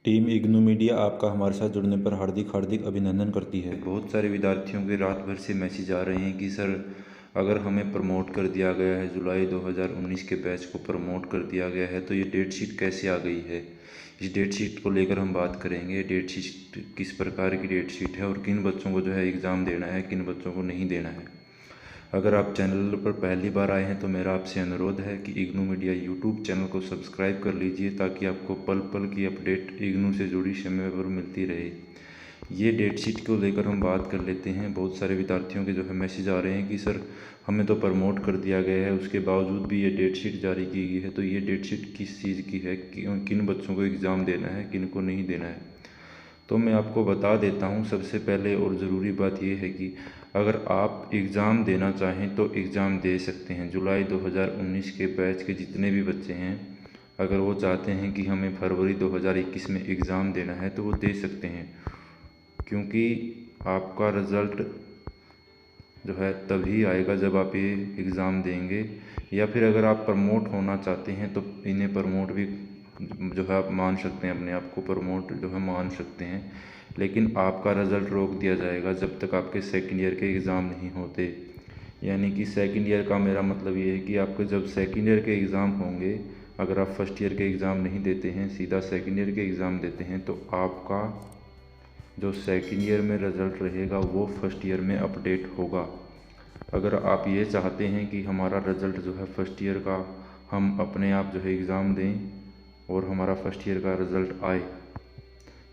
Team IGNOU media आपका हमारे साथ जुड़ने पर हार्दिक हार्दिक अभिनंदन करती है। बहुत सारे विद्यार्थियों के रात भर से मैसेज आ रहे हैं कि सर अगर हमें प्रमोट कर दिया गया है, जुलाई 2019 के बैच को प्रमोट कर दिया गया है, तो ये डेट शीट कैसे आ गई है। इस डेट शीट को लेकर हम बात करेंगे। डेट शीट किस प्रकार की डेट शीट है और किन बच्चों को जो है एग्ज़ाम देना है, किन बच्चों को नहीं देना है। अगर आप चैनल पर पहली बार आए हैं तो मेरा आपसे अनुरोध है कि इग्नू मीडिया यूट्यूब चैनल को सब्सक्राइब कर लीजिए, ताकि आपको पल पल की अपडेट इग्नू से जुड़ी समय पर मिलती रहे। ये डेट शीट को लेकर हम बात कर लेते हैं। बहुत सारे विद्यार्थियों के जो है मैसेज आ रहे हैं कि सर हमें तो प्रमोट कर दिया गया है, उसके बावजूद भी ये डेट शीट जारी की गई है। तो ये डेट शीट किस चीज़ की है, किन बच्चों को एग्ज़ाम देना है, किन को नहीं देना है, तो मैं आपको बता देता हूँ। सबसे पहले और ज़रूरी बात यह है कि अगर आप एग्ज़ाम देना चाहें तो एग्ज़ाम दे सकते हैं। जुलाई 2019 के बैच के जितने भी बच्चे हैं, अगर वो चाहते हैं कि हमें फरवरी 2021 में एग्ज़ाम देना है तो वो दे सकते हैं, क्योंकि आपका रिज़ल्ट जो है तभी आएगा जब आप ये एग्ज़ाम देंगे। या फिर अगर आप प्रमोट होना चाहते हैं तो इन्हें प्रमोट भी जो है आप मान सकते हैं, अपने आप को प्रमोट जो है मान सकते हैं। लेकिन आपका रिज़ल्ट रोक दिया जाएगा जब तक आपके सेकंड ईयर के एग्ज़ाम नहीं होते। यानी कि सेकंड ईयर का मेरा मतलब ये है कि आपके जब सेकंड ईयर के एग्ज़ाम होंगे, अगर आप फर्स्ट ईयर के एग्ज़ाम नहीं देते हैं, सीधा सेकंड ईयर के एग्ज़ाम देते हैं, तो आपका जो सेकंड ईयर में रिज़ल्ट रहेगा वो फर्स्ट ईयर में अपडेट होगा। अगर आप ये चाहते हैं कि हमारा रिज़ल्ट जो है फर्स्ट ईयर का हम अपने आप जो है एग्ज़ाम दें और हमारा फर्स्ट ईयर का रिज़ल्ट आए,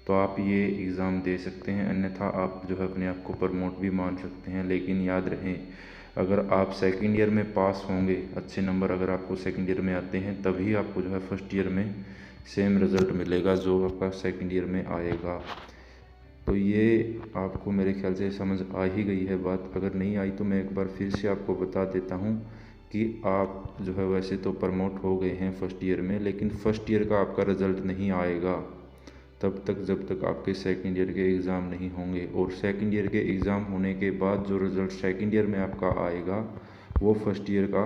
तो आप ये एग्ज़ाम दे सकते हैं। अन्यथा आप जो है अपने आप को प्रमोट भी मान सकते हैं। लेकिन याद रहे, अगर आप सेकंड ईयर में पास होंगे, अच्छे नंबर अगर आपको सेकंड ईयर में आते हैं, तभी आपको जो है फर्स्ट ईयर में सेम रिज़ल्ट मिलेगा जो आपका सेकंड ईयर में आएगा। तो ये आपको मेरे ख्याल से समझ आ ही गई है बात। अगर नहीं आई तो मैं एक बार फिर से आपको बता देता हूँ कि आप जो है वैसे तो प्रमोट हो गए हैं फर्स्ट ईयर में, लेकिन फर्स्ट ईयर का आपका रिज़ल्ट नहीं आएगा तब तक जब तक आपके सेकंड ईयर के एग्ज़ाम नहीं होंगे। और सेकंड ईयर के एग्ज़ाम होने के बाद जो रिज़ल्ट सेकंड ईयर में आपका आएगा, वो फर्स्ट ईयर का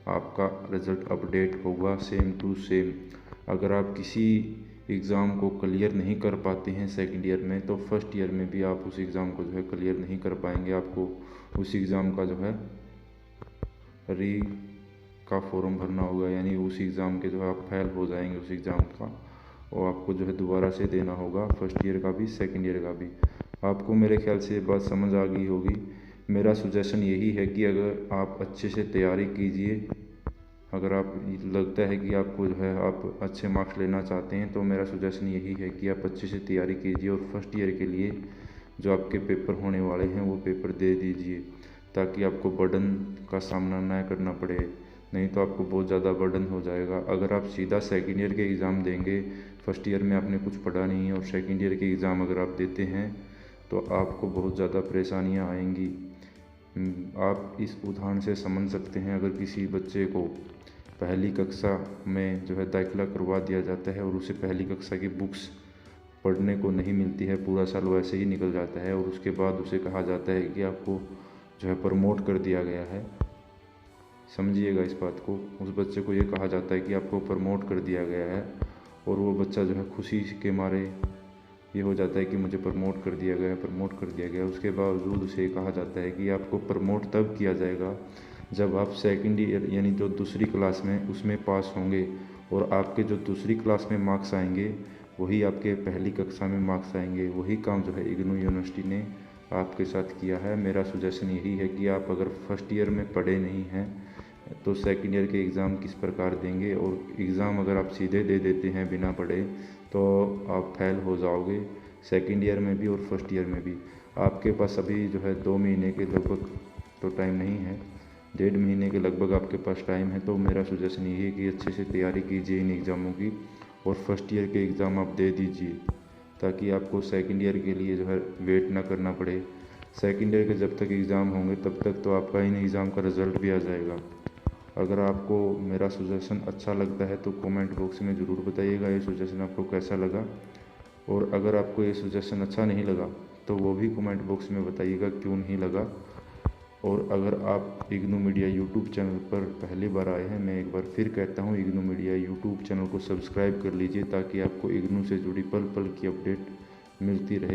आपका रिज़ल्ट अपडेट होगा सेम टू सेम। अगर आप किसी एग्ज़ाम को क्लियर नहीं कर पाते हैं सेकंड ईयर में, तो फर्स्ट ईयर में भी आप उस एग्ज़ाम को जो है क्लियर नहीं कर पाएंगे। आपको उस एग्ज़ाम का जो है री का फॉर्म भरना होगा, यानी उस एग्ज़ाम के जो है आप फेल हो जाएंगे उस एग्ज़ाम का, और आपको जो है दोबारा से देना होगा फर्स्ट ईयर का भी सेकंड ईयर का भी। आपको मेरे ख्याल से ये बात समझ आ गई होगी। मेरा सुजेशन यही है कि अगर आप अच्छे से तैयारी कीजिए, अगर आप लगता है कि आपको जो है आप अच्छे मार्क्स लेना चाहते हैं, तो मेरा सुजेशन यही है कि आप अच्छे से तैयारी कीजिए और फर्स्ट ईयर के लिए जो आपके पेपर होने वाले हैं वो पेपर दे दीजिए, ताकि आपको बर्डन का सामना ना करना पड़े। नहीं तो आपको बहुत ज़्यादा बर्डन हो जाएगा। अगर आप सीधा सेकंड ईयर के एग्ज़ाम देंगे, फर्स्ट ईयर में आपने कुछ पढ़ा नहीं है और सेकंड ईयर के एग्ज़ाम अगर आप देते हैं, तो आपको बहुत ज़्यादा परेशानियां आएंगी। आप इस उदाहरण से समझ सकते हैं। अगर किसी बच्चे को पहली कक्षा में जो है दाखिला करवा दिया जाता है और उसे पहली कक्षा की बुक्स पढ़ने को नहीं मिलती है, पूरा साल वैसे ही निकल जाता है, और उसके बाद उसे कहा जाता है कि आपको जो है प्रमोट कर दिया गया है। समझिएगा इस बात को। उस बच्चे को ये कहा जाता है कि आपको प्रमोट कर दिया गया है, और वो बच्चा जो है खुशी के मारे ये हो जाता है कि मुझे प्रमोट कर दिया गया, प्रमोट कर दिया गया। उसके बावजूद उसे कहा जाता है कि आपको प्रमोट तब किया जाएगा जब आप सेकंड ईयर यानी जो दूसरी क्लास में उसमें पास होंगे, और आपके जो दूसरी क्लास में मार्क्स आएंगे वही आपके पहली कक्षा में मार्क्स आएंगे। वही काम जो है इग्नू यूनिवर्सिटी ने आपके साथ किया है। मेरा सुजेशन यही है कि आप अगर फर्स्ट ईयर में पढ़े नहीं हैं तो सेकंड ईयर के एग्ज़ाम किस प्रकार देंगे, और एग्ज़ाम अगर आप सीधे दे देते हैं बिना पढ़े, तो आप फेल हो जाओगे सेकंड ईयर में भी और फर्स्ट ईयर में भी। आपके पास अभी जो है 2 महीने के लगभग तो टाइम नहीं है, 1.5 महीने के लगभग आपके पास टाइम है। तो मेरा सुजेशन यही है कि अच्छे से तैयारी कीजिए इन एग्ज़ामों की, और फर्स्ट ईयर के एग्ज़ाम आप दे दीजिए, ताकि आपको सेकंड ईयर के लिए जो है वेट ना करना पड़े। सेकंड ईयर के जब तक एग्ज़ाम होंगे तब तक तो आपका इन एग्ज़ाम का रिज़ल्ट भी आ जाएगा। अगर आपको मेरा सुजेशन अच्छा लगता है तो कमेंट बॉक्स में ज़रूर बताइएगा ये सुजेशन आपको कैसा लगा, और अगर आपको ये सुजेशन अच्छा नहीं लगा तो वो भी कमेंट बॉक्स में बताइएगा क्यों नहीं लगा। और अगर आप इग्नू मीडिया यूट्यूब चैनल पर पहली बार आए हैं, मैं एक बार फिर कहता हूँ इग्नू मीडिया यूट्यूब चैनल को सब्सक्राइब कर लीजिए ताकि आपको इग्नू से जुड़ी पल पल की अपडेट मिलती रहे।